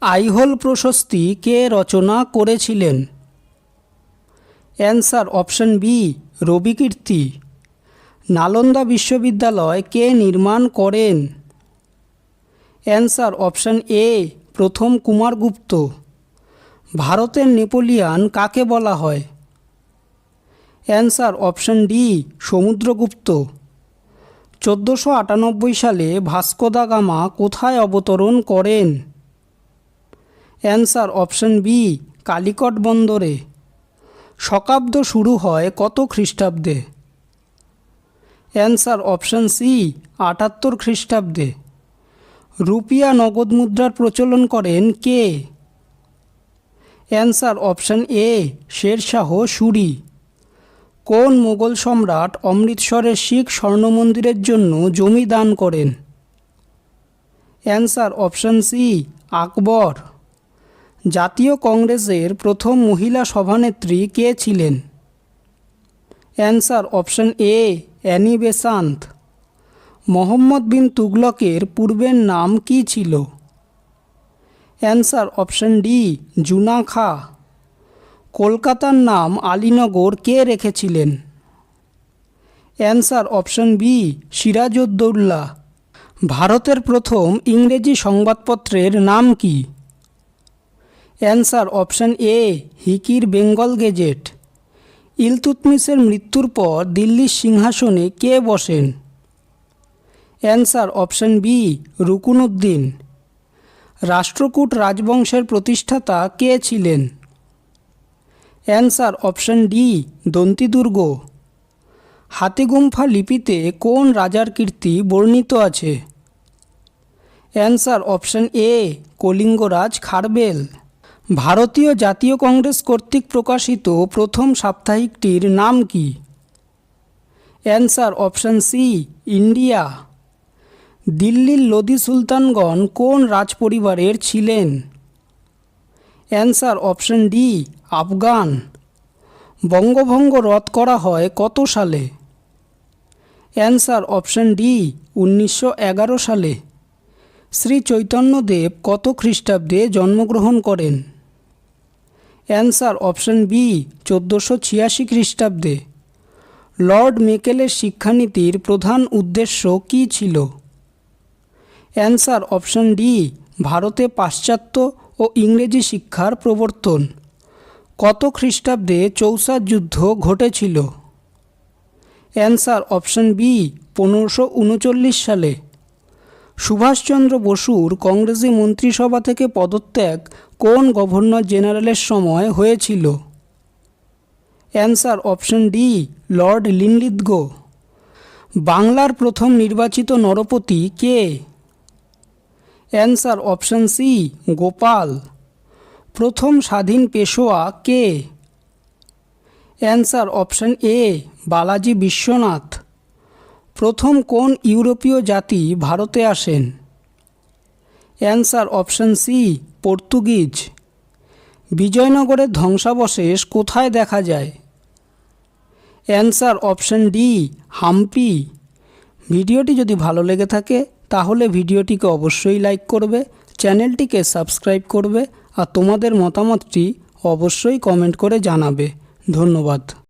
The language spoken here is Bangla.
আইহোল প্রশস্তি কে রচনা করেছিলেন? Answer option B Ravikirti. Nalanda বিশ্ববিদ্যালয় কে নির্মাণ করেন? অ্যান্সার অপশন এ প্রথম কুমারগুপ্ত। ভারতের নেপোলিয়ান কাকে বলা হয়? Answer option D Samudragupta. 1498 সালে ভাস্কো দা গামা কোথায় অবতরণ করেন? অ্যান্সার অপশন বি কালিকট বন্দরে। শকাব্দ শুরু হয় কত খ্রিস্টাব্দে? অ্যান্সার অপশন সি 78 খ্রিস্টাব্দে। রুপিয়া নগদ মুদ্রার প্রচলন করেন কে? অ্যান্সার অপশন এ শেরশাহ সুরি। কোন মোগল সম্রাট অমৃতসরের শিখ স্বর্ণমন্দিরের জন্য জমি দান করেন? Answer option C Akbar. জাতীয় কংগ্রেসের প্রথম মহিলা সভানেত্রী কে ছিলেন? Answer option A Annie Besant. Muhammad bin তুগলকের পূর্বের নাম কি ছিল? Answer option D Juna Khan. কলকাতার নাম আলীনগর কে রেখেছিলেন? Answer option B Sirajuddaula. ভারতের প্রথম ইংরেজি সংবাদপত্রের নাম কি? অ্যান্সার অপশন এ হিকির বেঙ্গল গেজেট। ইলতুৎমিশের মৃত্যুর পর দিল্লির সিংহাসনে কে বসেন? Answer option B Ruknuddin. Rashtrakuta রাজবংশের প্রতিষ্ঠাতা কে ছিলেন? Answer option D Dantidurga. Hathigumpha লিপিতে কোন রাজার কীর্তি বর্ণিত আছে? অ্যান্সার অপশন এ কলিঙ্গরাজ খারবেল। ভারতীয় জাতীয় কংগ্রেস কর্তৃক প্রকাশিত প্রথম সাপ্তাহিকটির নাম কি? Answer option C India. দিল্লির লোদি সুলতানগণ কোন রাজপরিবারের ছিলেন? Answer option D Afghan. বঙ্গভঙ্গ রদ করা হয় কত সালে? অ্যান্সার অপশন ডি 1911 সালে। শ্রী চৈতন্যদেব কত খ্রিস্টাব্দে জন্মগ্রহণ করেন? অ্যান্সার অপশন বি 1486 খ্রিস্টাব্দে। লর্ড মেকেলের শিক্ষানীতির প্রধান উদ্দেশ্য কী ছিল? অ্যান্সার অপশন ডি ভারতে পাশ্চাত্য ও ইংরেজি শিক্ষার প্রবর্তন। কত খ্রিস্টাব্দে চৌসার যুদ্ধ ঘটেছিল? অ্যান্সার অপশন বি 1539 সালে। সুভাষচন্দ্র বসুর কংগ্রেসি মন্ত্রিসভা থেকে পদত্যাগ কোন গভর্নর জেনারেলের সময় হয়েছিল? Answer option D Lord Linlithgow. বাংলার প্রথম নির্বাচিত নরপতি কে? Answer option C Gopal. প্রথম স্বাধীন পেশোয়া কে? Answer option A Balaji Vishwanath. প্রথম কোন ইউরোপীয় জাতি ভারতে আসেন? Answer option C Portuguese. বিজয়নগরের ধ্বংসাবশেষ কোথায় দেখা যায়? Answer option D Hampi. ভিডিওটি যদি ভালো লেগে থাকে তাহলে ভিডিওটিকে অবশ্যই লাইক করবে, চ্যানেলটিকে সাবস্ক্রাইব করবে আর তোমাদের মতামতটি অবশ্যই কমেন্ট করে জানাবে। ধন্যবাদ।